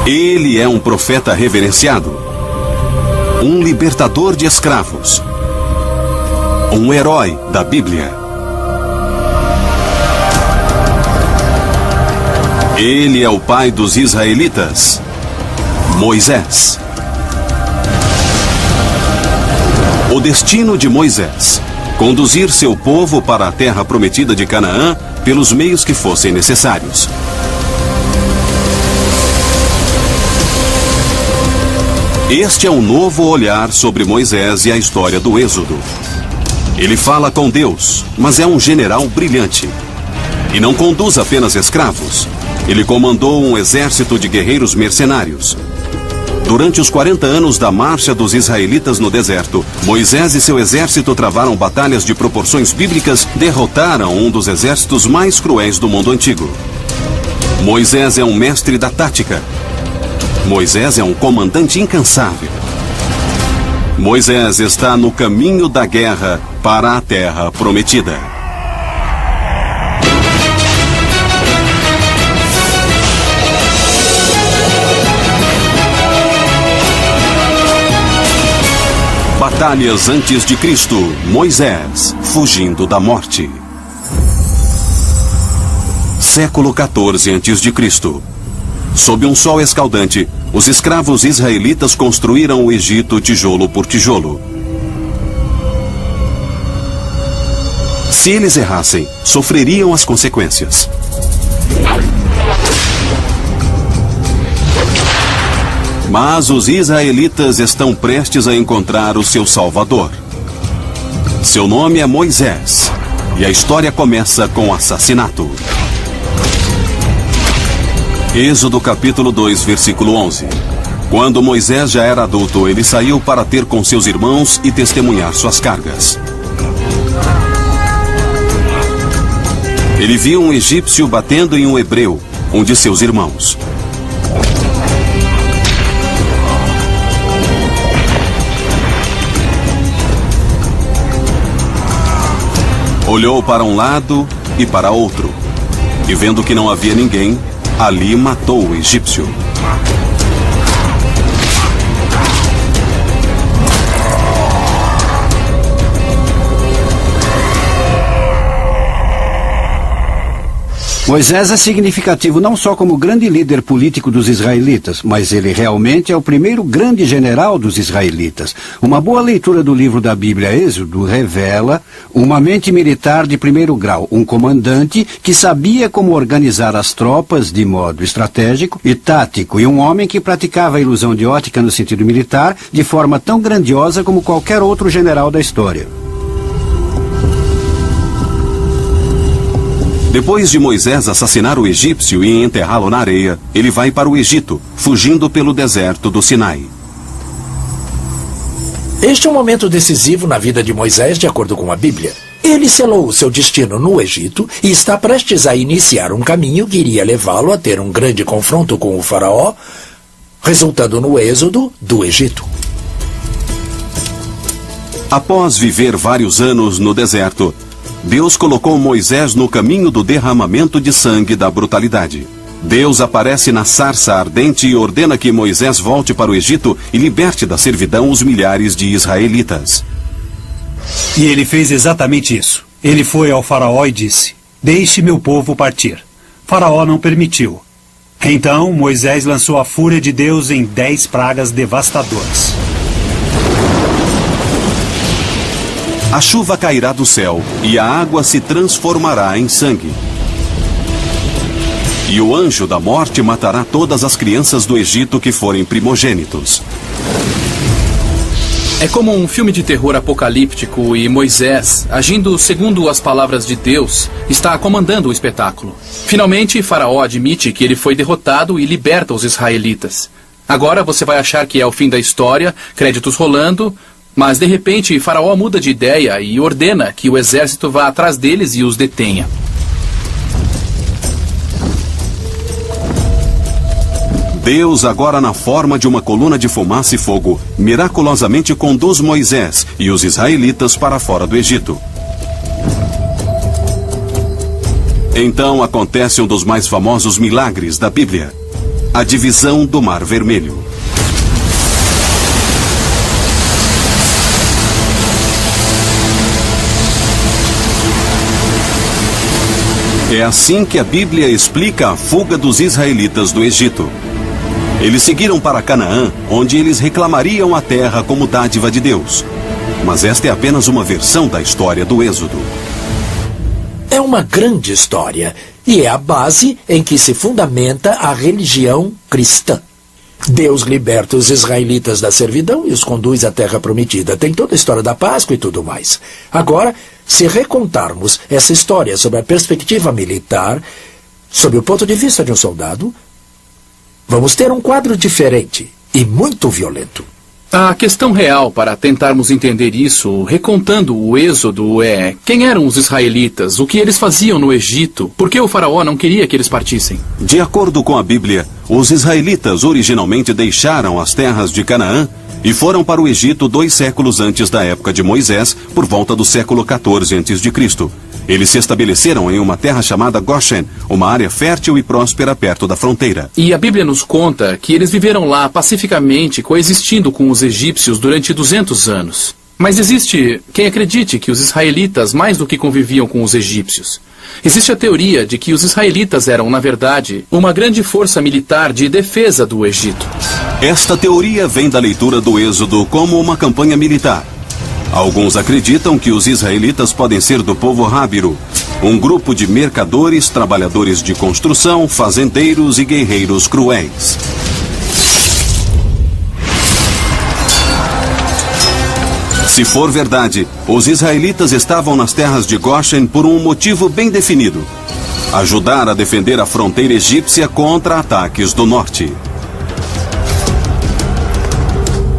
Ele é um profeta reverenciado, um libertador de escravos, um herói da Bíblia. Ele é o pai dos israelitas, Moisés. O destino de Moisés: conduzir seu povo para a terra prometida de Canaã pelos meios que fossem necessários. Este é um novo olhar sobre Moisés e a história do Êxodo. Ele fala com Deus, mas é um general brilhante. E não conduz apenas escravos. Ele comandou um exército de guerreiros mercenários. Durante os 40 anos da marcha dos israelitas no deserto, Moisés e seu exército travaram batalhas de proporções bíblicas, derrotaram um dos exércitos mais cruéis do mundo antigo. Moisés é um mestre da tática. Moisés é um comandante incansável. Moisés está no caminho da guerra para a terra prometida. Batalhas antes de Cristo, Moisés, fugindo da morte. Século 14 a.C. Sob um sol escaldante, os escravos israelitas construíram o Egito tijolo por tijolo. Se eles errassem, sofreriam as consequências. Mas os israelitas estão prestes a encontrar o seu Salvador. Seu nome é Moisés, e a história começa com assassinato. Êxodo capítulo 2, versículo 11. Quando Moisés já era adulto, ele saiu para ter com seus irmãos e testemunhar suas cargas. Ele viu um egípcio batendo em um hebreu, um de seus irmãos. Olhou para um lado e para outro, e vendo que não havia ninguém, ali matou o egípcio. Moisés é significativo não só como grande líder político dos israelitas, mas ele realmente é o primeiro grande general dos israelitas. Uma boa leitura do livro da Bíblia Êxodo revela uma mente militar de primeiro grau, um comandante que sabia como organizar as tropas de modo estratégico e tático, e um homem que praticava a ilusão de ótica no sentido militar de forma tão grandiosa como qualquer outro general da história. Depois de Moisés assassinar o egípcio e enterrá-lo na areia, ele vai para o Egito, fugindo pelo deserto do Sinai. Este é um momento decisivo na vida de Moisés, de acordo com a Bíblia. Ele selou o seu destino no Egito e está prestes a iniciar um caminho que iria levá-lo a ter um grande confronto com o faraó, resultando no êxodo do Egito. Após viver vários anos no deserto, Deus colocou Moisés no caminho do derramamento de sangue da brutalidade. Deus aparece na sarça ardente e ordena que Moisés volte para o Egito e liberte da servidão os milhares de israelitas. E ele fez exatamente isso. Ele foi ao faraó e disse: "Deixe meu povo partir." Faraó não permitiu. Então Moisés lançou a fúria de Deus em 10 pragas devastadoras. A chuva cairá do céu e a água se transformará em sangue. E o anjo da morte matará todas as crianças do Egito que forem primogênitos. É como um filme de terror apocalíptico e Moisés, agindo segundo as palavras de Deus, está comandando o espetáculo. Finalmente, Faraó admite que ele foi derrotado e liberta os israelitas. Agora você vai achar que é o fim da história, créditos rolando, mas de repente Faraó muda de ideia e ordena que o exército vá atrás deles e os detenha. Deus, agora na forma de uma coluna de fumaça e fogo, miraculosamente conduz Moisés e os israelitas para fora do Egito. Então acontece um dos mais famosos milagres da Bíblia. A divisão do Mar Vermelho. É assim que a Bíblia explica a fuga dos israelitas do Egito. Eles seguiram para Canaã, onde eles reclamariam a terra como dádiva de Deus. Mas esta é apenas uma versão da história do Êxodo. É uma grande história e é a base em que se fundamenta a religião cristã. Deus liberta os israelitas da servidão e os conduz à terra prometida. Tem toda a história da Páscoa e tudo mais. Agora, se recontarmos essa história sob a perspectiva militar, sob o ponto de vista de um soldado, vamos ter um quadro diferente e muito violento. A questão real para tentarmos entender isso, recontando o Êxodo, é quem eram os israelitas, o que eles faziam no Egito, por que o faraó não queria que eles partissem? De acordo com a Bíblia, os israelitas originalmente deixaram as terras de Canaã e foram para o Egito 2 séculos antes da época de Moisés, por volta do século 14 a.C. Eles se estabeleceram em uma terra chamada Goshen, uma área fértil e próspera perto da fronteira. E a Bíblia nos conta que eles viveram lá pacificamente, coexistindo com os egípcios durante 200 anos. Mas existe quem acredite que os israelitas mais do que conviviam com os egípcios. Existe a teoria de que os israelitas eram, na verdade, uma grande força militar de defesa do Egito. Esta teoria vem da leitura do Êxodo como uma campanha militar. Alguns acreditam que os israelitas podem ser do povo Hábiro, um grupo de mercadores, trabalhadores de construção, fazendeiros e guerreiros cruéis. Se for verdade, os israelitas estavam nas terras de Goshen por um motivo bem definido: ajudar a defender a fronteira egípcia contra ataques do norte.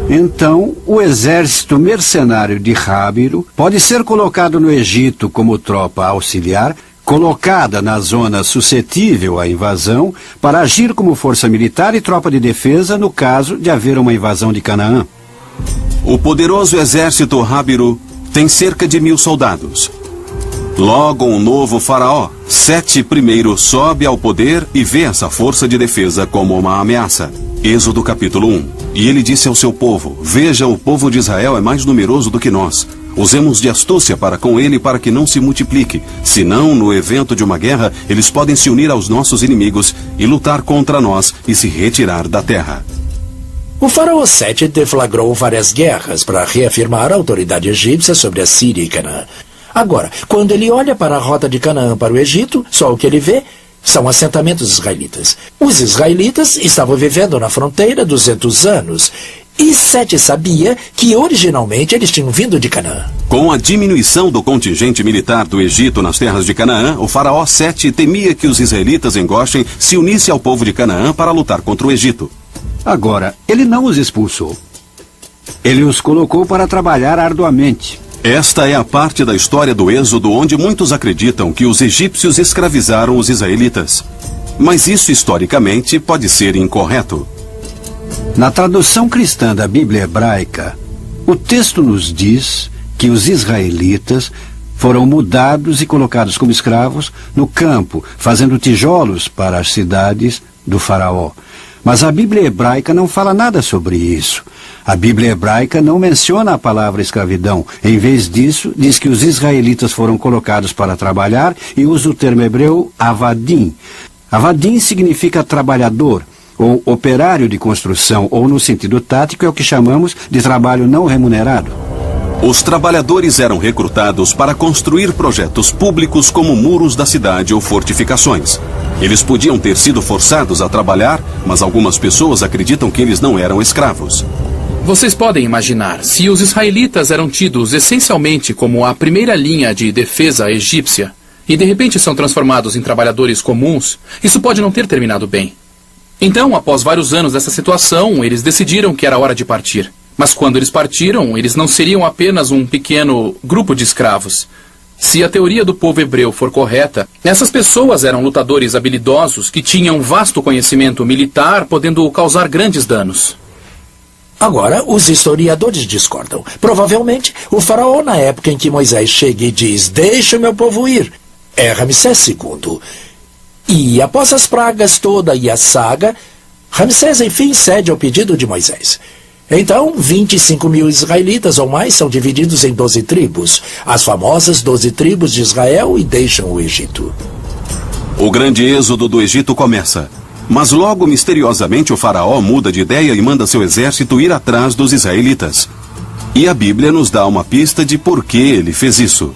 Então, o exército mercenário de Hábiro pode ser colocado no Egito como tropa auxiliar, colocada na zona suscetível à invasão, para agir como força militar e tropa de defesa no caso de haver uma invasão de Canaã. O poderoso exército Hábiro tem cerca de 1000 soldados. Logo, um novo faraó, Sete I, sobe ao poder e vê essa força de defesa como uma ameaça. Êxodo capítulo 1. E ele disse ao seu povo: Veja, o povo de Israel é mais numeroso do que nós. Usemos de astúcia para com ele para que não se multiplique. Senão, no evento de uma guerra, eles podem se unir aos nossos inimigos e lutar contra nós e se retirar da terra. O faraó Sete deflagrou várias guerras para reafirmar a autoridade egípcia sobre a Síria e Canaã. Agora, quando ele olha para a rota de Canaã para o Egito, só o que ele vê são assentamentos israelitas. Os israelitas estavam vivendo na fronteira 200 anos. E Sete sabia que originalmente eles tinham vindo de Canaã. Com a diminuição do contingente militar do Egito nas terras de Canaã, o faraó Sete temia que os israelitas em Goshen se unissem ao povo de Canaã para lutar contra o Egito. Agora, ele não os expulsou. Ele os colocou para trabalhar arduamente. Esta é a parte da história do Êxodo onde muitos acreditam que os egípcios escravizaram os israelitas. Mas isso historicamente pode ser incorreto. Na tradução cristã da Bíblia hebraica, o texto nos diz que os israelitas foram mudados e colocados como escravos no campo, fazendo tijolos para as cidades do faraó. Mas a Bíblia hebraica não fala nada sobre isso. A Bíblia hebraica não menciona a palavra escravidão. Em vez disso, diz que os israelitas foram colocados para trabalhar e usa o termo hebreu avadim. Avadim significa trabalhador, ou operário de construção, ou no sentido tático é o que chamamos de trabalho não remunerado. Os trabalhadores eram recrutados para construir projetos públicos como muros da cidade ou fortificações. Eles podiam ter sido forçados a trabalhar, mas algumas pessoas acreditam que eles não eram escravos. Vocês podem imaginar, se os israelitas eram tidos essencialmente como a primeira linha de defesa egípcia, e de repente são transformados em trabalhadores comuns, isso pode não ter terminado bem. Então, após vários anos dessa situação, eles decidiram que era hora de partir. Mas quando eles partiram, eles não seriam apenas um pequeno grupo de escravos. Se a teoria do povo hebreu for correta, essas pessoas eram lutadores habilidosos que tinham vasto conhecimento militar, podendo causar grandes danos. Agora, os historiadores discordam. Provavelmente, o faraó, na época em que Moisés chega e diz: "Deixa o meu povo ir", é Ramsés II. E após as pragas toda e a saga, Ramsés, enfim, cede ao pedido de Moisés. Então, 25 mil israelitas ou mais são divididos em 12 tribos, as famosas 12 tribos de Israel, e deixam o Egito. O grande êxodo do Egito começa. Mas logo, misteriosamente, o faraó muda de ideia e manda seu exército ir atrás dos israelitas. E a Bíblia nos dá uma pista de por que ele fez isso.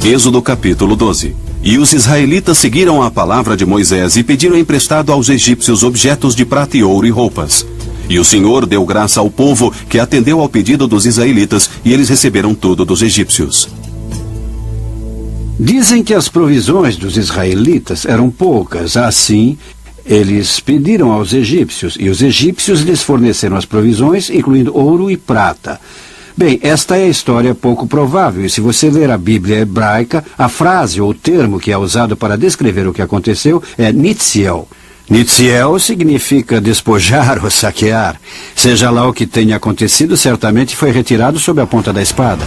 Êxodo capítulo 12. E os israelitas seguiram a palavra de Moisés e pediram emprestado aos egípcios objetos de prata e ouro e roupas. E o Senhor deu graça ao povo que atendeu ao pedido dos israelitas, e eles receberam tudo dos egípcios. Dizem que as provisões dos israelitas eram poucas, assim, eles pediram aos egípcios, e os egípcios lhes forneceram as provisões, incluindo ouro e prata. Bem, esta é a história pouco provável, e se você ler a Bíblia hebraica, a frase ou o termo que é usado para descrever o que aconteceu é nitziel. Nitziel significa despojar ou saquear. Seja lá o que tenha acontecido, certamente foi retirado sob a ponta da espada.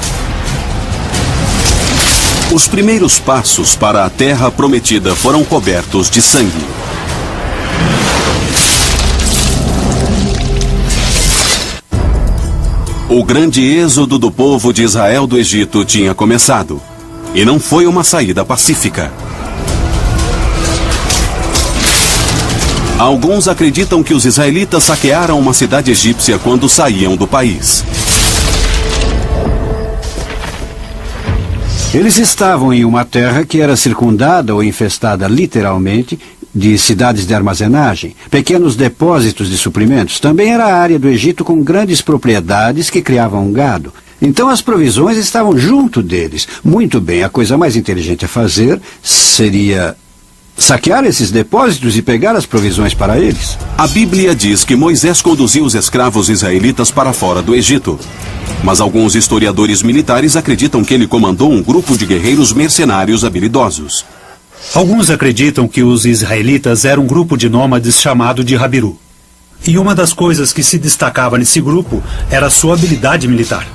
Os primeiros passos para a terra prometida foram cobertos de sangue. O grande êxodo do povo de Israel do Egito tinha começado. E não foi uma saída pacífica. Alguns acreditam que os israelitas saquearam uma cidade egípcia quando saíam do país. Eles estavam em uma terra que era circundada ou infestada literalmente de cidades de armazenagem, pequenos depósitos de suprimentos. Também era a área do Egito com grandes propriedades que criavam gado. Então as provisões estavam junto deles. Muito bem, a coisa mais inteligente a fazer seria saquear esses depósitos e pegar as provisões para eles. A Bíblia diz que Moisés conduziu os escravos israelitas para fora do Egito. Mas alguns historiadores militares acreditam que ele comandou um grupo de guerreiros mercenários habilidosos. Alguns acreditam que os israelitas eram um grupo de nômades chamado de Habiru. E uma das coisas que se destacava nesse grupo era a sua habilidade militar.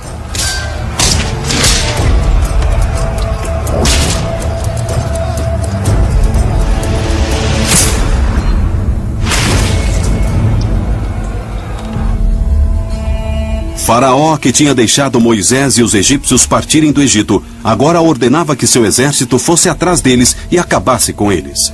Faraó, que tinha deixado Moisés e os egípcios partirem do Egito, agora ordenava que seu exército fosse atrás deles e acabasse com eles.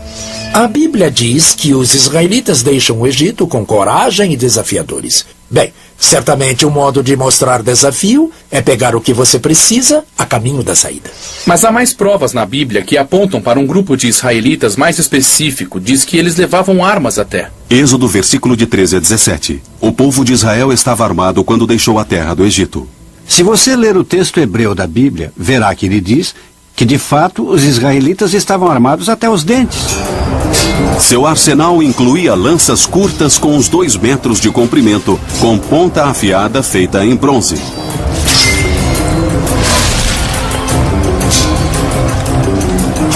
A Bíblia diz que os israelitas deixam o Egito com coragem e desafiadores. Bem, certamente um modo de mostrar desafio é pegar o que você precisa a caminho da saída. Mas há mais provas na Bíblia que apontam para um grupo de israelitas mais específico. Diz que eles levavam armas até. Êxodo, versículo de 13 a 17. O povo de Israel estava armado quando deixou a terra do Egito. Se você ler o texto hebreu da Bíblia, verá que ele diz que, de fato, os israelitas estavam armados até os dentes. Seu arsenal incluía lanças curtas com uns 2 metros de comprimento, com ponta afiada feita em bronze.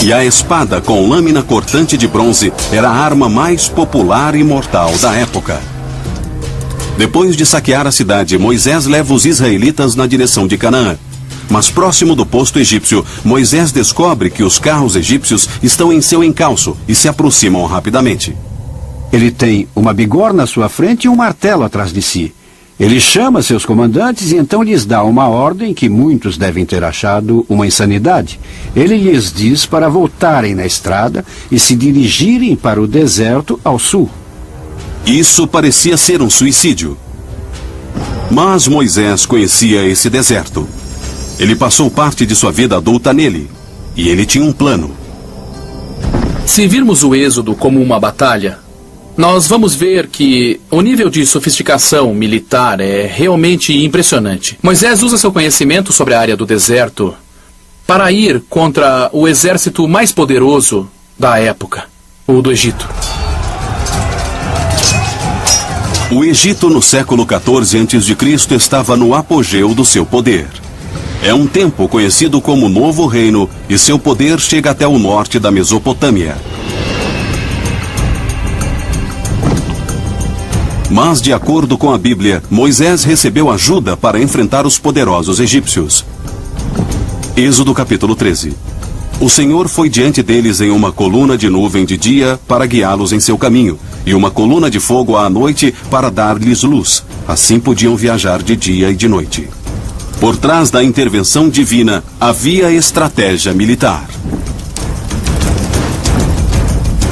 E a espada com lâmina cortante de bronze era a arma mais popular e mortal da época. Depois de saquear a cidade, Moisés leva os israelitas na direção de Canaã. Mas próximo do posto egípcio, Moisés descobre que os carros egípcios estão em seu encalço e se aproximam rapidamente. Ele tem uma bigorna à sua frente e um martelo atrás de si. Ele chama seus comandantes e então lhes dá uma ordem que muitos devem ter achado uma insanidade. Ele lhes diz para voltarem na estrada e se dirigirem para o deserto ao sul. Isso parecia ser um suicídio. Mas Moisés conhecia esse deserto. Ele passou parte de sua vida adulta nele. E ele tinha um plano. Se virmos o Êxodo como uma batalha, nós vamos ver que o nível de sofisticação militar é realmente impressionante. Moisés usa seu conhecimento sobre a área do deserto para ir contra o exército mais poderoso da época, o do Egito. O Egito no século XIV a.C. estava no apogeu do seu poder. É um tempo conhecido como Novo Reino e seu poder chega até o norte da Mesopotâmia. Mas, de acordo com a Bíblia, Moisés recebeu ajuda para enfrentar os poderosos egípcios. Êxodo capítulo 13. O Senhor foi diante deles em uma coluna de nuvem de dia para guiá-los em seu caminho, e uma coluna de fogo à noite para dar-lhes luz. Assim podiam viajar de dia e de noite. Por trás da intervenção divina havia estratégia militar.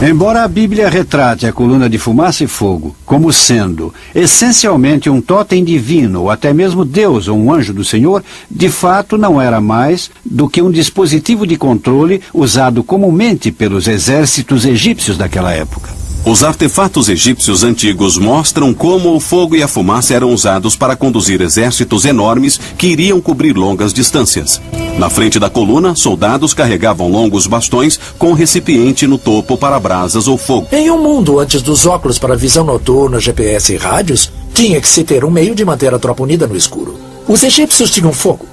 Embora a Bíblia retrate a coluna de fumaça e fogo como sendo essencialmente um totem divino, ou até mesmo Deus ou um anjo do Senhor, de fato não era mais do que um dispositivo de controle usado comumente pelos exércitos egípcios daquela época. Os artefatos egípcios antigos mostram como o fogo e a fumaça eram usados para conduzir exércitos enormes que iriam cobrir longas distâncias. Na frente da coluna, soldados carregavam longos bastões com recipiente no topo para brasas ou fogo. Em um mundo antes dos óculos para visão noturna, GPS e rádios, tinha que se ter um meio de manter a tropa unida no escuro. Os egípcios tinham fogo.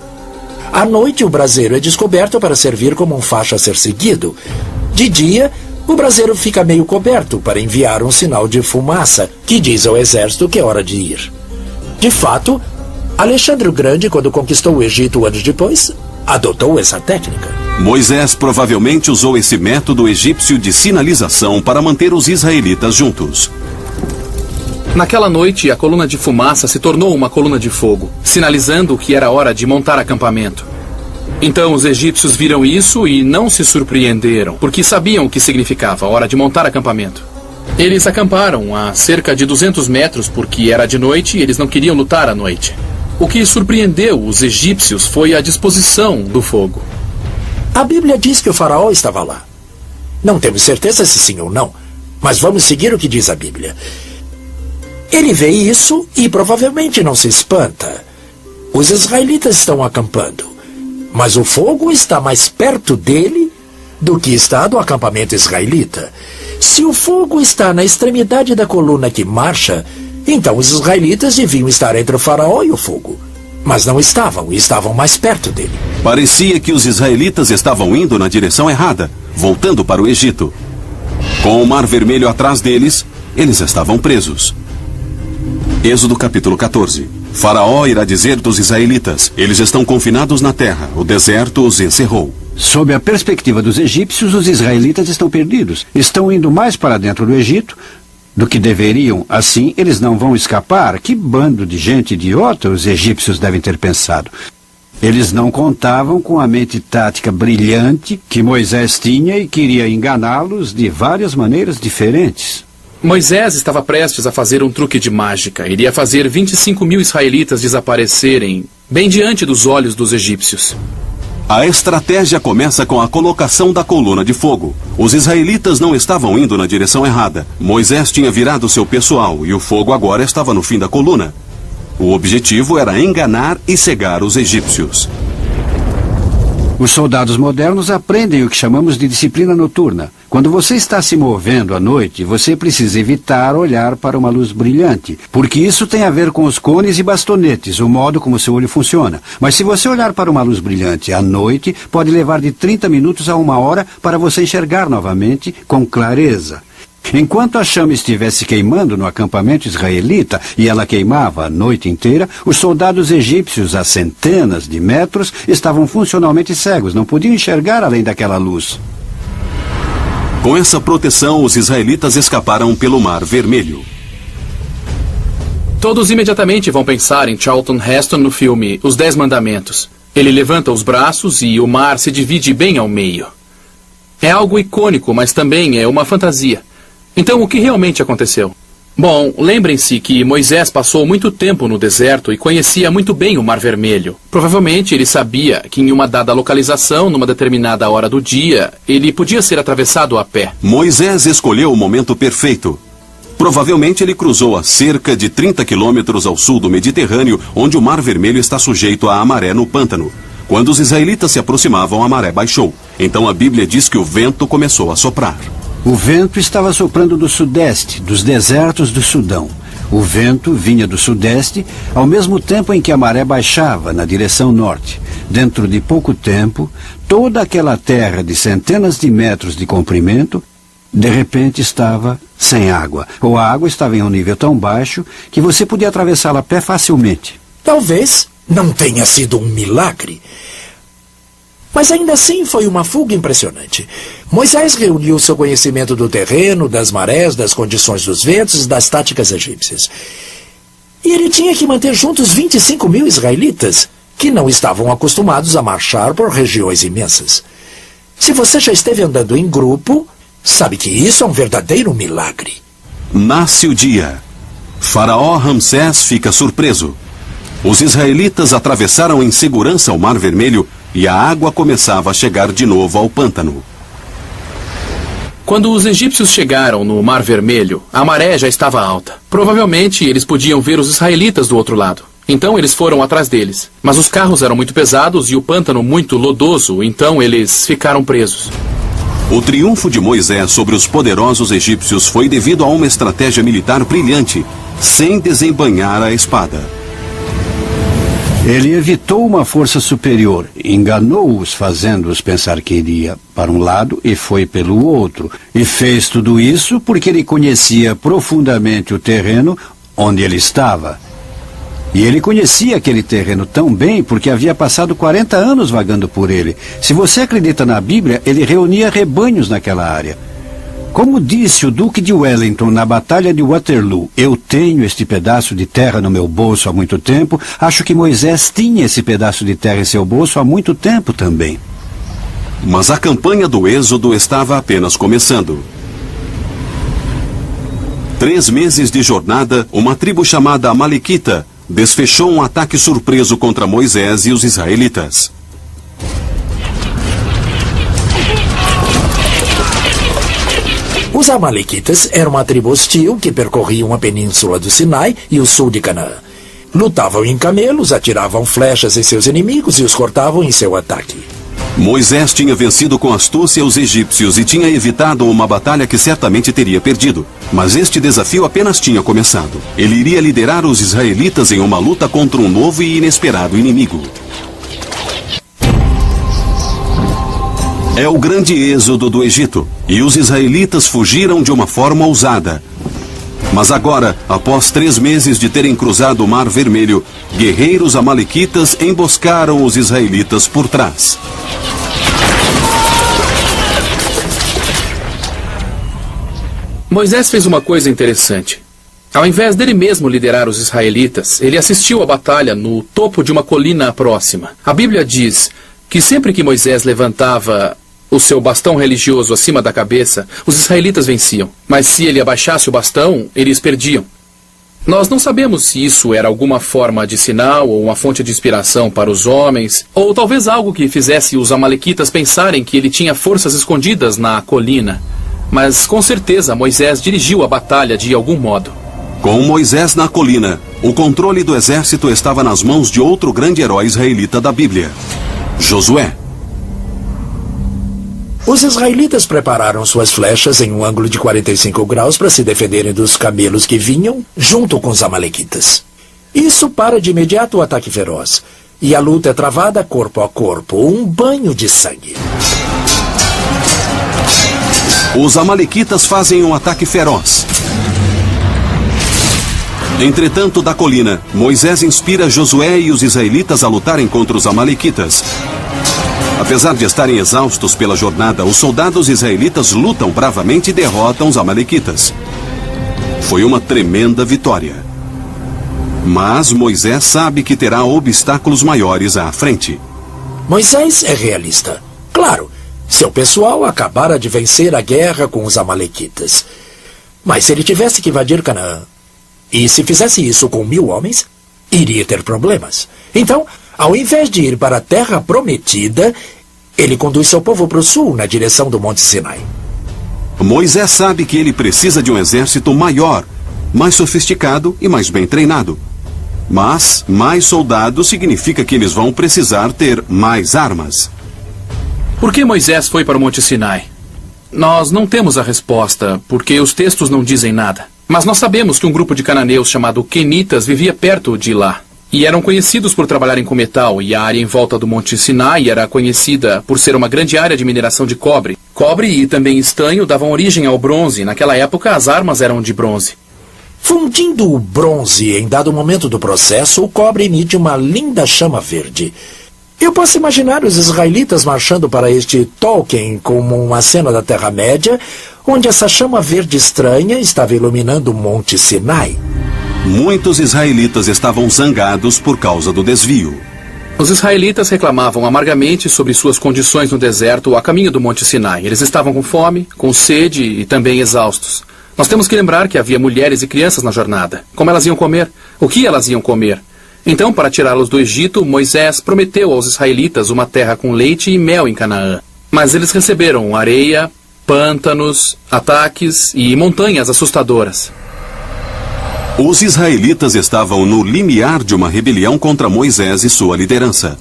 À noite, o braseiro é descoberto para servir como um facho a ser seguido. De dia, o braseiro fica meio coberto para enviar um sinal de fumaça que diz ao exército que é hora de ir. De fato, Alexandre o Grande, quando conquistou o Egito anos depois, adotou essa técnica. Moisés provavelmente usou esse método egípcio de sinalização para manter os israelitas juntos. Naquela noite, a coluna de fumaça se tornou uma coluna de fogo, sinalizando que era hora de montar acampamento. Então os egípcios viram isso e não se surpreenderam, porque sabiam o que significava a hora de montar acampamento. Eles acamparam a cerca de 200 metros porque era de noite e eles não queriam lutar à noite. O que surpreendeu os egípcios foi a disposição do fogo. A Bíblia diz que o faraó estava lá. Não temos certeza se sim ou não, mas vamos seguir o que diz a Bíblia. Ele vê isso e provavelmente não se espanta. Os israelitas estão acampando. Mas o fogo está mais perto dele do que está do acampamento israelita. Se o fogo está na extremidade da coluna que marcha, então os israelitas deviam estar entre o faraó e o fogo. Mas não estavam, e estavam mais perto dele. Parecia que os israelitas estavam indo na direção errada, voltando para o Egito. Com o Mar Vermelho atrás deles, eles estavam presos. Êxodo capítulo 14. Faraó irá dizer dos israelitas: eles estão confinados na terra, o deserto os encerrou. Sob a perspectiva dos egípcios, os israelitas estão perdidos. Estão indo mais para dentro do Egito do que deveriam. Assim, eles não vão escapar. Que bando de gente idiota os egípcios devem ter pensado. Eles não contavam com a mente tática brilhante que Moisés tinha e queria enganá-los de várias maneiras diferentes. Moisés estava prestes a fazer um truque de mágica. Iria fazer 25 mil israelitas desaparecerem bem diante dos olhos dos egípcios. A estratégia começa com a colocação da coluna de fogo. Os israelitas não estavam indo na direção errada. Moisés tinha virado seu pessoal e o fogo agora estava no fim da coluna. O objetivo era enganar e cegar os egípcios. Os soldados modernos aprendem o que chamamos de disciplina noturna. Quando você está se movendo à noite, você precisa evitar olhar para uma luz brilhante, porque isso tem a ver com os cones e bastonetes, o modo como seu olho funciona. Mas se você olhar para uma luz brilhante à noite, pode levar de 30 minutos a 1 hora para você enxergar novamente com clareza. Enquanto a chama estivesse queimando no acampamento israelita, e ela queimava a noite inteira, os soldados egípcios a centenas de metros estavam funcionalmente cegos, não podiam enxergar além daquela luz. Com essa proteção, os israelitas escaparam pelo Mar Vermelho. Todos imediatamente vão pensar em Charlton Heston no filme Os 10 Mandamentos. Ele levanta os braços e o mar se divide bem ao meio. É algo icônico, mas também é uma fantasia. Então, o que realmente aconteceu? Bom, lembrem-se que Moisés passou muito tempo no deserto e conhecia muito bem o Mar Vermelho. Provavelmente ele sabia que em uma dada localização, numa determinada hora do dia, ele podia ser atravessado a pé. Moisés escolheu o momento perfeito. Provavelmente ele cruzou a cerca de 30 quilômetros ao sul do Mediterrâneo, onde o Mar Vermelho está sujeito à maré no pântano. Quando os israelitas se aproximavam, a maré baixou. Então a Bíblia diz que o vento começou a soprar. O vento estava soprando do sudeste, dos desertos do Sudão. O vento vinha do sudeste, ao mesmo tempo em que a maré baixava na direção norte. Dentro de pouco tempo, toda aquela terra de centenas de metros de comprimento, de repente estava sem água. Ou a água estava em um nível tão baixo que você podia atravessá-la a pé facilmente. Talvez não tenha sido um milagre. Mas ainda assim foi uma fuga impressionante. Moisés reuniu seu conhecimento do terreno, das marés, das condições dos ventos, das táticas egípcias. E ele tinha que manter juntos 25 mil israelitas, que não estavam acostumados a marchar por regiões imensas. Se você já esteve andando em grupo, sabe que isso é um verdadeiro milagre. Nasce o dia. Faraó Ramsés fica surpreso. Os israelitas atravessaram em segurança o Mar Vermelho e a água começava a chegar de novo ao pântano. Quando os egípcios chegaram no Mar Vermelho, a maré já estava alta. Provavelmente eles podiam ver os israelitas do outro lado. Então eles foram atrás deles. Mas os carros eram muito pesados e o pântano muito lodoso, então eles ficaram presos. O triunfo de Moisés sobre os poderosos egípcios foi devido a uma estratégia militar brilhante, sem desembainhar a espada. Ele evitou uma força superior, enganou-os fazendo-os pensar que iria para um lado e foi pelo outro. E fez tudo isso porque ele conhecia profundamente o terreno onde ele estava. E ele conhecia aquele terreno tão bem porque havia passado 40 anos vagando por ele. Se você acredita na Bíblia, ele reunia rebanhos naquela área. Como disse o Duque de Wellington na Batalha de Waterloo, eu tenho este pedaço de terra no meu bolso há muito tempo, acho que Moisés tinha esse pedaço de terra em seu bolso há muito tempo também. Mas a campanha do Êxodo estava apenas começando. 3 meses de jornada, uma tribo chamada Amalequita desfechou um ataque surpreso contra Moisés e os israelitas. Os amalequitas eram uma tribo hostil que percorriam a península do Sinai e o sul de Canaã. Lutavam em camelos, atiravam flechas em seus inimigos e os cortavam em seu ataque. Moisés tinha vencido com astúcia os egípcios e tinha evitado uma batalha que certamente teria perdido. Mas este desafio apenas tinha começado. Ele iria liderar os israelitas em uma luta contra um novo e inesperado inimigo. É o grande êxodo do Egito, e os israelitas fugiram de uma forma ousada. Mas agora, após 3 meses de terem cruzado o Mar Vermelho, guerreiros amalequitas emboscaram os israelitas por trás. Moisés fez uma coisa interessante. Ao invés dele mesmo liderar os israelitas, ele assistiu à batalha no topo de uma colina próxima. A Bíblia diz que sempre que Moisés levantava o seu bastão religioso acima da cabeça, os israelitas venciam. Mas se ele abaixasse o bastão, eles perdiam. Nós não sabemos se isso era alguma forma de sinal ou uma fonte de inspiração para os homens, ou talvez algo que fizesse os amalequitas pensarem que ele tinha forças escondidas na colina. Mas com certeza Moisés dirigiu a batalha de algum modo. Com Moisés na colina, o controle do exército estava nas mãos de outro grande herói israelita da Bíblia, Josué. Os israelitas prepararam suas flechas em um ângulo de 45 graus para se defenderem dos camelos que vinham junto com os amalequitas. Isso para de imediato o ataque feroz. E a luta é travada corpo a corpo, um banho de sangue. Os amalequitas fazem um ataque feroz. Entretanto, da colina, Moisés inspira Josué e os israelitas a lutarem contra os amalequitas. Apesar de estarem exaustos pela jornada, os soldados israelitas lutam bravamente e derrotam os amalequitas. Foi uma tremenda vitória. Mas Moisés sabe que terá obstáculos maiores à frente. Moisés é realista. Claro, seu pessoal acabara de vencer a guerra com os amalequitas. Mas se ele tivesse que invadir Canaã, e se fizesse isso com 1000 homens, iria ter problemas. Então, ao invés de ir para a terra prometida, ele conduz seu povo para o sul, na direção do Monte Sinai. Moisés sabe que ele precisa de um exército maior, mais sofisticado e mais bem treinado. Mas mais soldados significa que eles vão precisar ter mais armas. Por que Moisés foi para o Monte Sinai? Nós não temos a resposta, porque os textos não dizem nada. Mas nós sabemos que um grupo de cananeus chamado Quenitas vivia perto de lá. E eram conhecidos por trabalharem com metal, e a área em volta do Monte Sinai era conhecida por ser uma grande área de mineração de cobre. Cobre e também estanho davam origem ao bronze. Naquela época, as armas eram de bronze. Fundindo o bronze em dado momento do processo, o cobre emite uma linda chama verde. Eu posso imaginar os israelitas marchando para este Tolkien como uma cena da Terra-média, onde essa chama verde estranha estava iluminando o Monte Sinai. Muitos israelitas estavam zangados por causa do desvio. Os israelitas reclamavam amargamente sobre suas condições no deserto a caminho do Monte Sinai. Eles estavam com fome, com sede e também exaustos. Nós temos que lembrar que havia mulheres e crianças na jornada. Como elas iam comer? O que elas iam comer? Então, para tirá-los do Egito, Moisés prometeu aos israelitas uma terra com leite e mel em Canaã. Mas eles receberam areia, pântanos, ataques e montanhas assustadoras. Os israelitas estavam no limiar de uma rebelião contra Moisés e sua liderança.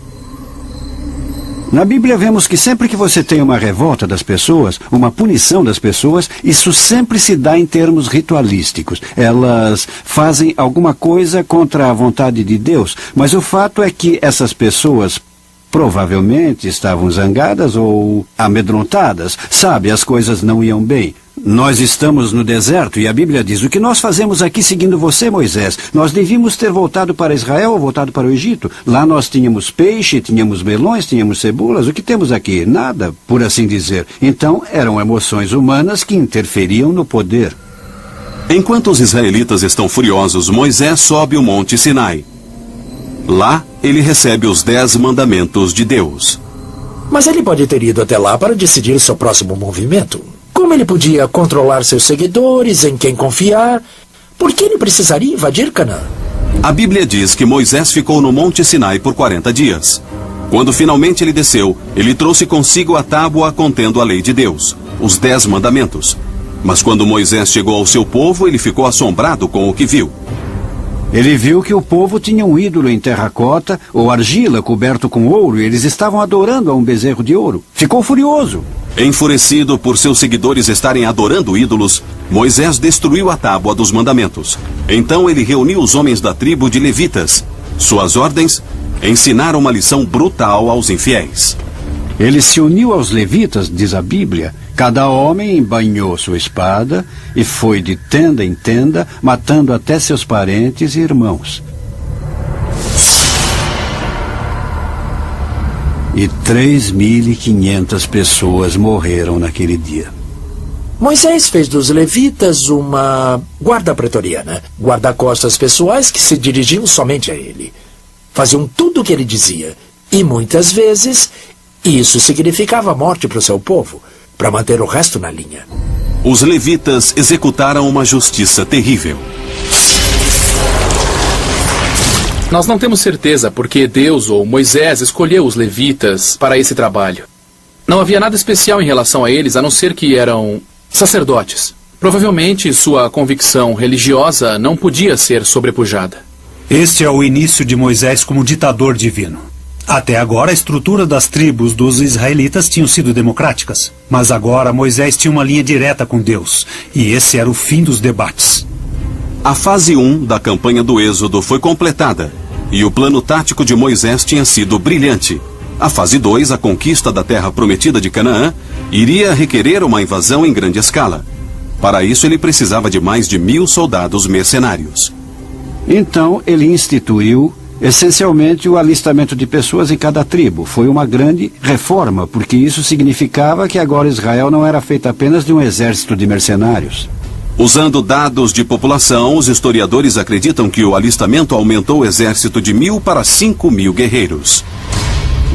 Na Bíblia vemos que sempre que você tem uma revolta das pessoas, uma punição das pessoas, isso sempre se dá em termos ritualísticos. Elas fazem alguma coisa contra a vontade de Deus, mas o fato é que essas pessoas provavelmente estavam zangadas ou amedrontadas. Sabe, as coisas não iam bem. Nós estamos no deserto e a Bíblia diz: o que nós fazemos aqui seguindo você, Moisés? Nós devíamos ter voltado para Israel ou voltado para o Egito. Lá nós tínhamos peixe, tínhamos melões, tínhamos cebolas. O que temos aqui? Nada, por assim dizer. Então, eram emoções humanas que interferiam no poder. Enquanto os israelitas estão furiosos, Moisés sobe o Monte Sinai. Lá, ele recebe os 10 mandamentos de Deus. Mas ele pode ter ido até lá para decidir seu próximo movimento. Como ele podia controlar seus seguidores, em quem confiar? Por que ele precisaria invadir Canaã? A Bíblia diz que Moisés ficou no Monte Sinai por 40 dias. Quando finalmente ele desceu, ele trouxe consigo a tábua contendo a lei de Deus, os 10 mandamentos. Mas quando Moisés chegou ao seu povo, ele ficou assombrado com o que viu. Ele viu que o povo tinha um ídolo em terracota ou argila coberto com ouro e eles estavam adorando a um bezerro de ouro. Ficou furioso. Enfurecido por seus seguidores estarem adorando ídolos, Moisés destruiu a tábua dos mandamentos. Então ele reuniu os homens da tribo de levitas. Suas ordens: ensinar uma lição brutal aos infiéis. Ele se uniu aos levitas, diz a Bíblia. Cada homem embainhou sua espada e foi de tenda em tenda, matando até seus parentes e irmãos. E 3.500 pessoas morreram naquele dia. Moisés fez dos levitas uma guarda pretoriana, guarda-costas pessoais que se dirigiam somente a ele. Faziam tudo o que ele dizia, e muitas vezes isso significava morte para o seu povo, para manter o resto na linha. Os levitas executaram uma justiça terrível. Nós não temos certeza porque Deus ou Moisés escolheu os levitas para esse trabalho. Não havia nada especial em relação a eles, a não ser que eram sacerdotes. Provavelmente sua convicção religiosa não podia ser sobrepujada. Este é o início de Moisés como ditador divino. Até agora, a estrutura das tribos dos israelitas tinham sido democráticas. Mas agora, Moisés tinha uma linha direta com Deus. E esse era o fim dos debates. A fase 1 da campanha do Êxodo foi completada. E o plano tático de Moisés tinha sido brilhante. A fase 2, a conquista da terra prometida de Canaã, iria requerer uma invasão em grande escala. Para isso, ele precisava de mais de 1.000 soldados mercenários. Então, ele instituiu essencialmente o alistamento de pessoas em cada tribo. Foi uma grande reforma, porque isso significava que agora Israel não era feita apenas de um exército de mercenários. Usando dados de população, os historiadores acreditam que o alistamento aumentou o exército de 1.000 para 5.000 guerreiros.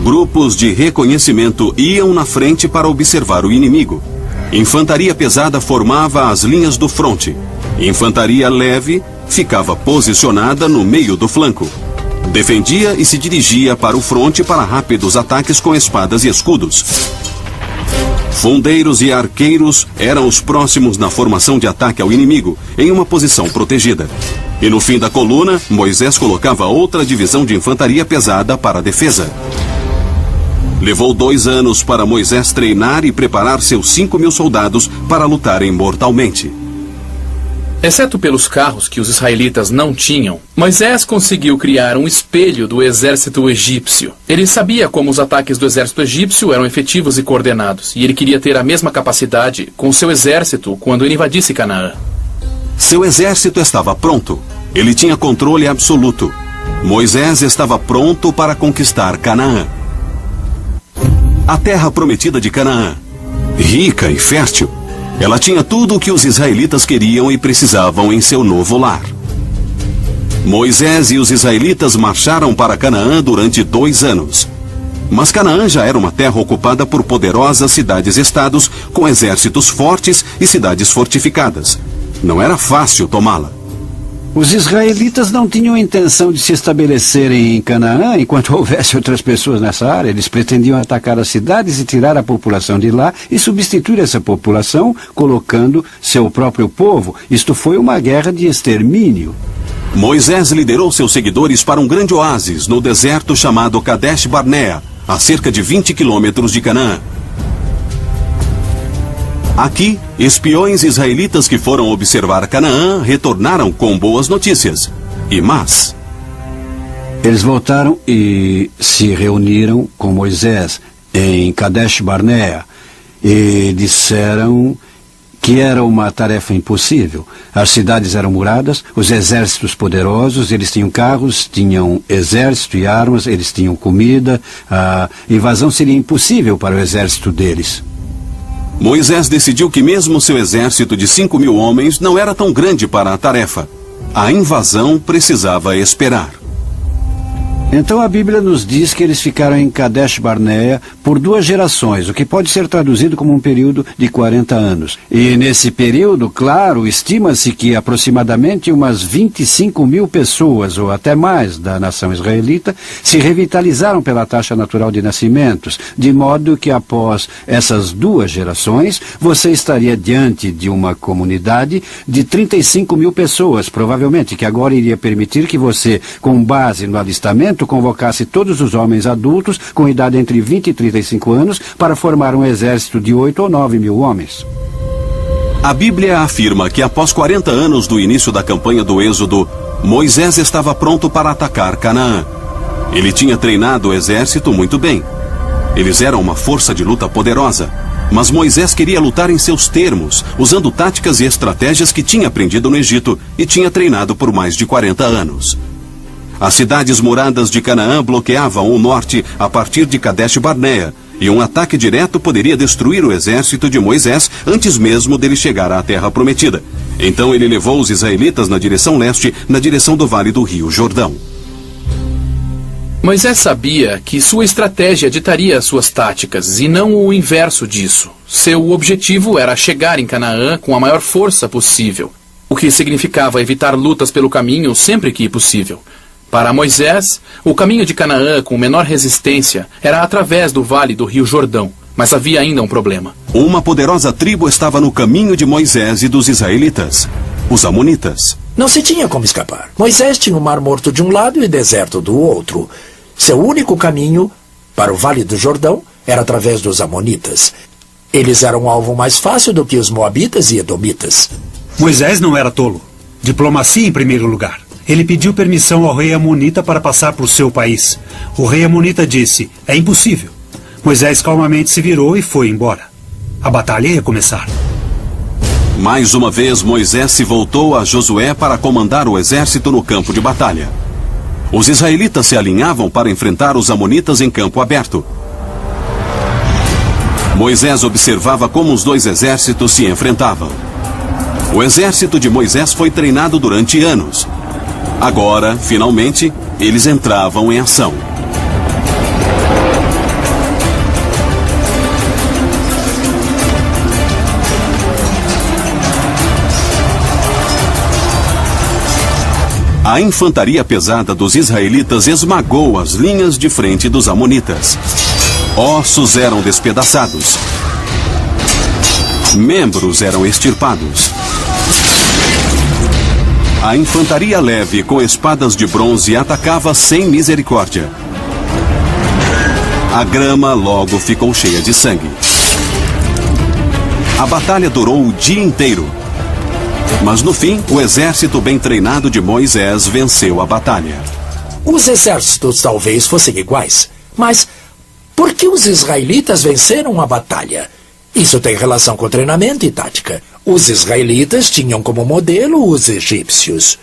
Grupos de reconhecimento iam na frente para observar o inimigo. Infantaria pesada formava as linhas do fronte. Infantaria leve ficava posicionada no meio do flanco. Defendia e se dirigia para o fronte para rápidos ataques com espadas e escudos. Fundeiros e arqueiros eram os próximos na formação de ataque ao inimigo, em uma posição protegida. E no fim da coluna, Moisés colocava outra divisão de infantaria pesada para a defesa. Levou 2 anos para Moisés treinar e preparar seus 5.000 soldados para lutarem mortalmente. Exceto pelos carros que os israelitas não tinham, Moisés conseguiu criar um espelho do exército egípcio. Ele sabia como os ataques do exército egípcio eram efetivos e coordenados, e ele queria ter a mesma capacidade com seu exército quando ele invadisse Canaã. Seu exército estava pronto. Ele tinha controle absoluto. Moisés estava pronto para conquistar Canaã. A terra prometida de Canaã, rica e fértil, ela tinha tudo o que os israelitas queriam e precisavam em seu novo lar. Moisés e os israelitas marcharam para Canaã durante 2 anos. Mas Canaã já era uma terra ocupada por poderosas cidades-estados com exércitos fortes e cidades fortificadas. Não era fácil tomá-la. Os israelitas não tinham intenção de se estabelecerem em Canaã enquanto houvesse outras pessoas nessa área. Eles pretendiam atacar as cidades e tirar a população de lá e substituir essa população colocando seu próprio povo. Isto foi uma guerra de extermínio. Moisés liderou seus seguidores para um grande oásis no deserto chamado Kadesh Barnea, a cerca de 20 quilômetros de Canaã. Aqui, espiões israelitas que foram observar Canaã retornaram com boas notícias e más. Eles voltaram e se reuniram com Moisés em Kadesh Barnea e disseram que era uma tarefa impossível. As cidades eram muradas, os exércitos poderosos, eles tinham carros, tinham exército e armas, eles tinham comida. A invasão seria impossível para o exército deles. Moisés decidiu que mesmo seu exército de 5.000 homens não era tão grande para a tarefa. A invasão precisava esperar. Então a Bíblia nos diz que eles ficaram em Kadesh Barnea por 2 gerações, o que pode ser traduzido como um período de 40 anos. E nesse período, claro, estima-se que aproximadamente umas 25.000 pessoas, ou até mais, da nação israelita, se revitalizaram pela taxa natural de nascimentos, de modo que após essas 2 gerações, você estaria diante de uma comunidade de 35.000 pessoas, provavelmente, que agora iria permitir que você, com base no alistamento, convocasse todos os homens adultos com idade entre 20 e 35 anos para formar um exército de 8 ou 9 mil homens. A Bíblia afirma que após 40 anos do início da campanha do Êxodo, Moisés estava pronto para atacar Canaã. Ele tinha treinado o exército muito bem. Eles eram uma força de luta poderosa, mas Moisés queria lutar em seus termos, usando táticas e estratégias que tinha aprendido no Egito e tinha treinado por mais de 40 anos. As cidades muradas de Canaã bloqueavam o norte a partir de Kadesh Barnea, e um ataque direto poderia destruir o exército de Moisés antes mesmo dele chegar à terra prometida. Então ele levou os israelitas na direção leste, na direção do vale do rio Jordão. Moisés sabia que sua estratégia ditaria suas táticas e não o inverso disso. Seu objetivo era chegar em Canaã com a maior força possível, o que significava evitar lutas pelo caminho sempre que possível. Para Moisés, o caminho de Canaã com menor resistência era através do vale do rio Jordão, mas havia ainda um problema. Uma poderosa tribo estava no caminho de Moisés e dos israelitas, os amonitas. Não se tinha como escapar. Moisés tinha o Mar Morto de um lado e o deserto do outro. Seu único caminho para o Vale do Jordão era através dos amonitas. Eles eram um alvo mais fácil do que os moabitas e edomitas. Moisés não era tolo. Diplomacia em primeiro lugar. Ele pediu permissão ao rei amonita para passar por seu país. O rei amonita disse, é impossível. Moisés calmamente se virou e foi embora. A batalha ia começar. Mais uma vez, Moisés se voltou a Josué para comandar o exército no campo de batalha. Os israelitas se alinhavam para enfrentar os amonitas em campo aberto. Moisés observava como os 2 exércitos se enfrentavam. O exército de Moisés foi treinado durante anos. Agora, finalmente, eles entravam em ação. A infantaria pesada dos israelitas esmagou as linhas de frente dos amonitas. Ossos eram despedaçados. Membros eram extirpados. A infantaria leve com espadas de bronze atacava sem misericórdia. A grama logo ficou cheia de sangue. A batalha durou o dia inteiro. Mas no fim, o exército bem treinado de Moisés venceu a batalha. Os exércitos talvez fossem iguais, mas por que os israelitas venceram a batalha? Isso tem relação com treinamento e tática. Os israelitas tinham como modelo os egípcios.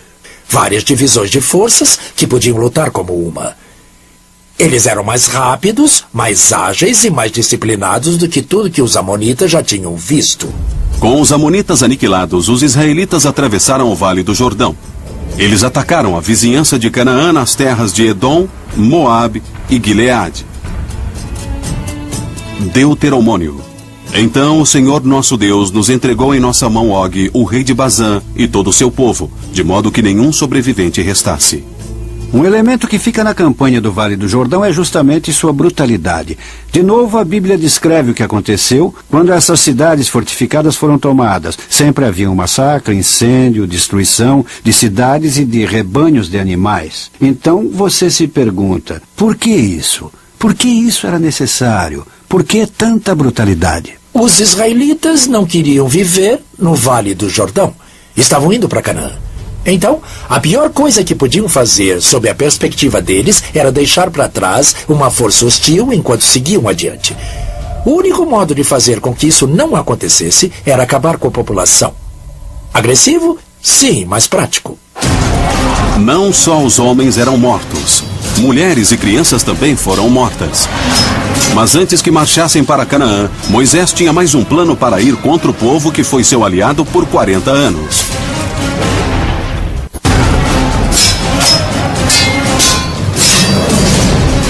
Várias divisões de forças que podiam lutar como uma. Eles eram mais rápidos, mais ágeis e mais disciplinados do que tudo que os amonitas já tinham visto. Com os amonitas aniquilados, os israelitas atravessaram o Vale do Jordão. Eles atacaram a vizinhança de Canaã nas terras de Edom, Moabe e Gileade. Deuteronômio. Então o Senhor nosso Deus nos entregou em nossa mão Og, o rei de Bazã, e todo o seu povo, de modo que nenhum sobrevivente restasse. Um elemento que fica na campanha do Vale do Jordão é justamente sua brutalidade. De novo, a Bíblia descreve o que aconteceu quando essas cidades fortificadas foram tomadas. Sempre havia um massacre, incêndio, destruição de cidades e de rebanhos de animais. Então você se pergunta, por que isso? Por que isso era necessário? Por que tanta brutalidade? Os israelitas não queriam viver no Vale do Jordão. Estavam indo para Canaã. Então, a pior coisa que podiam fazer, sob a perspectiva deles, era deixar para trás uma força hostil enquanto seguiam adiante. O único modo de fazer com que isso não acontecesse era acabar com a população. Agressivo? Sim, mas prático. Não só os homens eram mortos, mulheres e crianças também foram mortas. Mas antes que marchassem para Canaã, Moisés tinha mais um plano para ir contra o povo que foi seu aliado por 40 anos.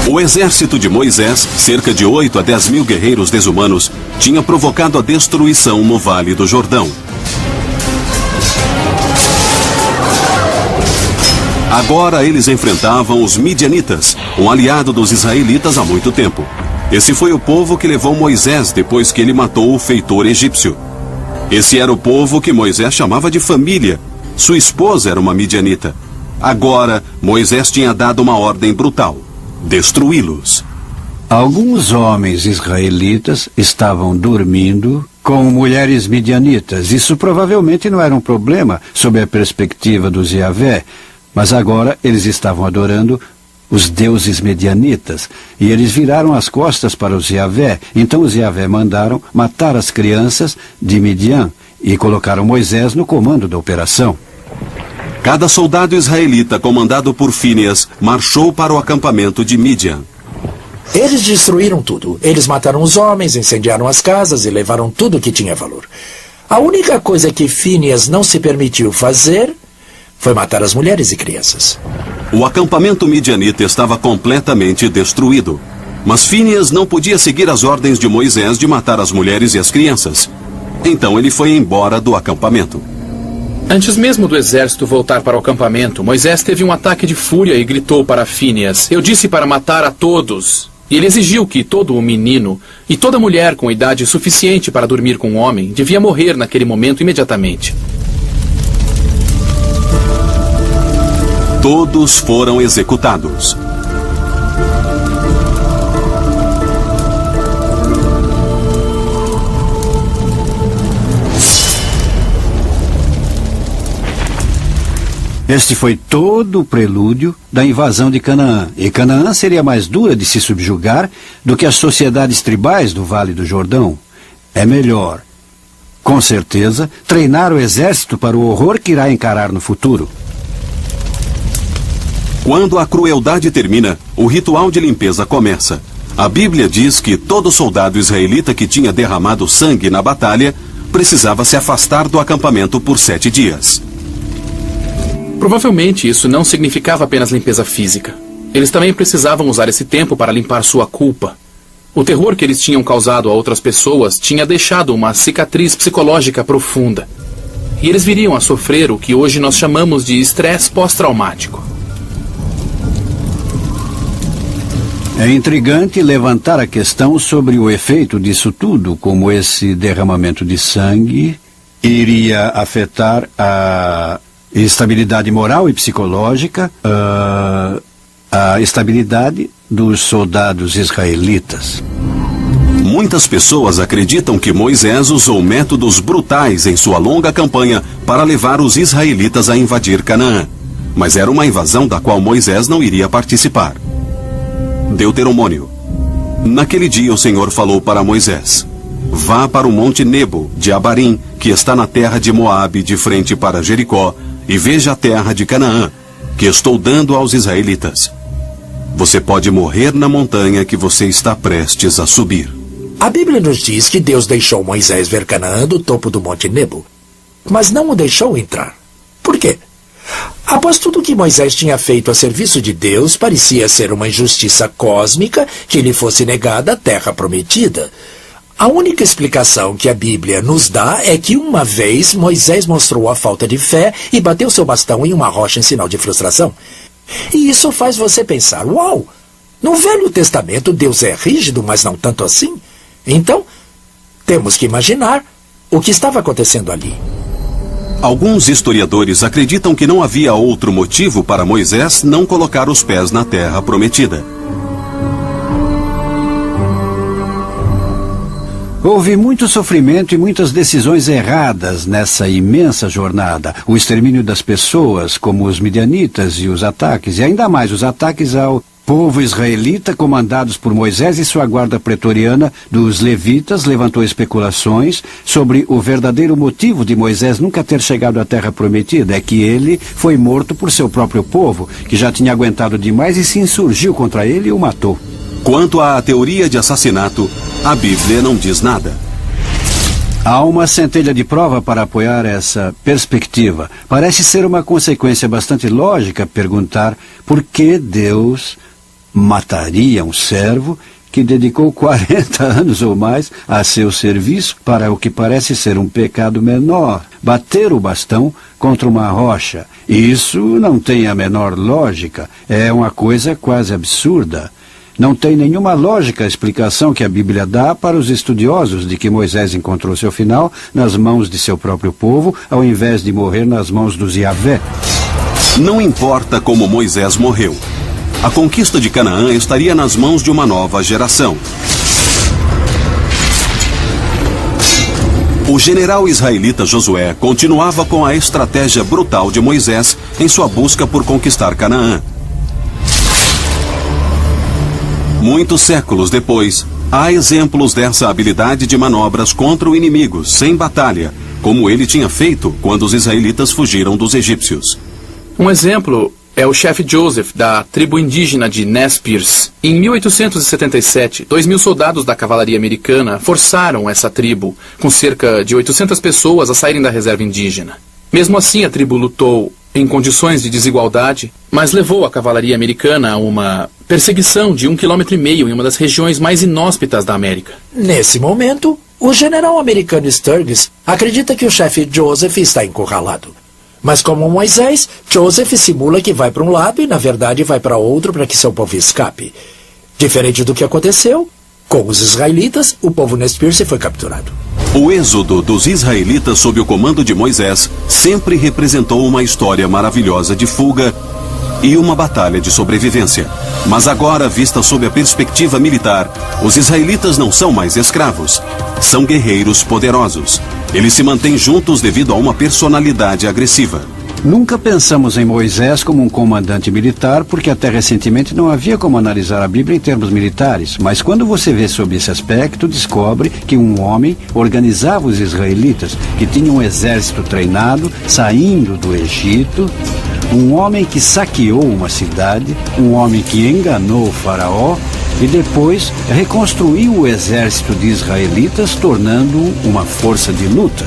O exército de Moisés, cerca de 8 a 10 mil guerreiros desumanos, tinha provocado a destruição no Vale do Jordão. Agora eles enfrentavam os midianitas, um aliado dos israelitas há muito tempo. Esse foi o povo que levou Moisés depois que ele matou o feitor egípcio. Esse era o povo que Moisés chamava de família. Sua esposa era uma midianita. Agora, Moisés tinha dado uma ordem brutal: destruí-los. Alguns homens israelitas estavam dormindo com mulheres midianitas. Isso provavelmente não era um problema sob a perspectiva dos Yahvé, mas agora eles estavam adorando os deuses medianitas, e eles viraram as costas para os Yahvé. Então os Yahvé mandaram matar as crianças de Midian e colocaram Moisés no comando da operação. Cada soldado israelita, comandado por Fíneas, marchou para o acampamento de Midian. Eles destruíram tudo. Eles mataram os homens, incendiaram as casas e levaram tudo que tinha valor. A única coisa que Fíneas não se permitiu fazer foi matar as mulheres e crianças. O acampamento midianita estava completamente destruído. Mas Fíneas não podia seguir as ordens de Moisés de matar as mulheres e as crianças. Então ele foi embora do acampamento. Antes mesmo do exército voltar para o acampamento, Moisés teve um ataque de fúria e gritou para Fíneas: "Eu disse para matar a todos." E ele exigiu que todo o menino e toda mulher com idade suficiente para dormir com um homem devia morrer naquele momento imediatamente. Todos foram executados. Este foi todo o prelúdio da invasão de Canaã. E Canaã seria mais dura de se subjugar do que as sociedades tribais do Vale do Jordão. É melhor, com certeza, treinar o exército para o horror que irá encarar no futuro. Quando a crueldade termina, o ritual de limpeza começa. A Bíblia diz que todo soldado israelita que tinha derramado sangue na batalha precisava se afastar do acampamento por 7 dias. Provavelmente isso não significava apenas limpeza física. Eles também precisavam usar esse tempo para limpar sua culpa. O terror que eles tinham causado a outras pessoas tinha deixado uma cicatriz psicológica profunda. E eles viriam a sofrer o que hoje nós chamamos de estresse pós-traumático. É intrigante levantar a questão sobre o efeito disso tudo, como esse derramamento de sangue iria afetar a estabilidade moral e psicológica, a estabilidade dos soldados israelitas. Muitas pessoas acreditam que Moisés usou métodos brutais em sua longa campanha para levar os israelitas a invadir Canaã. Mas era uma invasão da qual Moisés não iria participar. Deuteronômio. Naquele dia o Senhor falou para Moisés: "Vá para o monte Nebo de Abarim, que está na terra de Moabe, de frente para Jericó, e veja a terra de Canaã, que estou dando aos israelitas. Você pode morrer na montanha que você está prestes a subir. A Bíblia nos diz que Deus deixou Moisés ver Canaã do topo do Monte Nebo, mas não o deixou entrar. Por quê? Após tudo que Moisés tinha feito a serviço de Deus, parecia ser uma injustiça cósmica que lhe fosse negada a terra prometida. A única explicação que a Bíblia nos dá é que uma vez Moisés mostrou a falta de fé e bateu seu bastão em uma rocha em sinal de frustração. E isso faz você pensar, uau, no Velho Testamento Deus é rígido, mas não tanto assim. Então, temos que imaginar o que estava acontecendo ali. Alguns historiadores acreditam que não havia outro motivo para Moisés não colocar os pés na terra prometida. Houve muito sofrimento e muitas decisões erradas nessa imensa jornada. O extermínio das pessoas, como os midianitas e os ataques, e ainda mais os ataques ao povo israelita, comandados por Moisés e sua guarda pretoriana dos levitas, levantou especulações sobre o verdadeiro motivo de Moisés nunca ter chegado à terra prometida. É que ele foi morto por seu próprio povo, que já tinha aguentado demais e se insurgiu contra ele e o matou. Quanto à teoria de assassinato, a Bíblia não diz nada. Há uma centelha de prova para apoiar essa perspectiva. Parece ser uma consequência bastante lógica perguntar por que Deus mataria um servo que dedicou 40 anos ou mais a seu serviço para o que parece ser um pecado menor, bater o bastão contra uma rocha. Isso não tem a menor lógica, é uma coisa quase absurda. Não tem nenhuma lógica a explicação que a Bíblia dá para os estudiosos de que Moisés encontrou seu final nas mãos de seu próprio povo, ao invés de morrer nas mãos dos Yahvé. Não importa como Moisés morreu. A conquista de Canaã estaria nas mãos de uma nova geração. O general israelita Josué continuava com a estratégia brutal de Moisés em sua busca por conquistar Canaã. Muitos séculos depois, há exemplos dessa habilidade de manobras contra o inimigo, sem batalha, como ele tinha feito quando os israelitas fugiram dos egípcios. Um exemplo é o chefe Joseph, da tribo indígena de Nez Perce. Em 1877, 2.000 soldados da cavalaria americana forçaram essa tribo, com cerca de 800 pessoas, a saírem da reserva indígena. Mesmo assim, a tribo lutou em condições de desigualdade, mas levou a cavalaria americana a uma perseguição de 1,5 km em uma das regiões mais inóspitas da América. Nesse momento, o general americano Sturgis acredita que o chefe Joseph está encurralado. Mas como Moisés, Joseph simula que vai para um lado e na verdade vai para outro para que seu povo escape. Diferente do que aconteceu com os israelitas, o povo Nez Perce foi capturado. O êxodo dos israelitas sob o comando de Moisés sempre representou uma história maravilhosa de fuga e uma batalha de sobrevivência. Mas agora, vista sob a perspectiva militar, os israelitas não são mais escravos. São guerreiros poderosos. Eles se mantêm juntos devido a uma personalidade agressiva. Nunca pensamos em Moisés como um comandante militar, porque até recentemente não havia como analisar a Bíblia em termos militares. Mas quando você vê sob esse aspecto, descobre que um homem organizava os israelitas, que tinha um exército treinado, saindo do Egito, um homem que saqueou uma cidade, um homem que enganou o faraó e depois reconstruiu o exército de israelitas, tornando-o uma força de luta.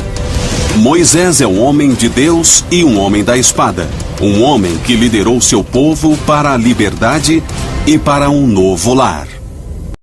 Moisés é um homem de Deus e um homem da espada. Um homem que liderou seu povo para a liberdade e para um novo lar.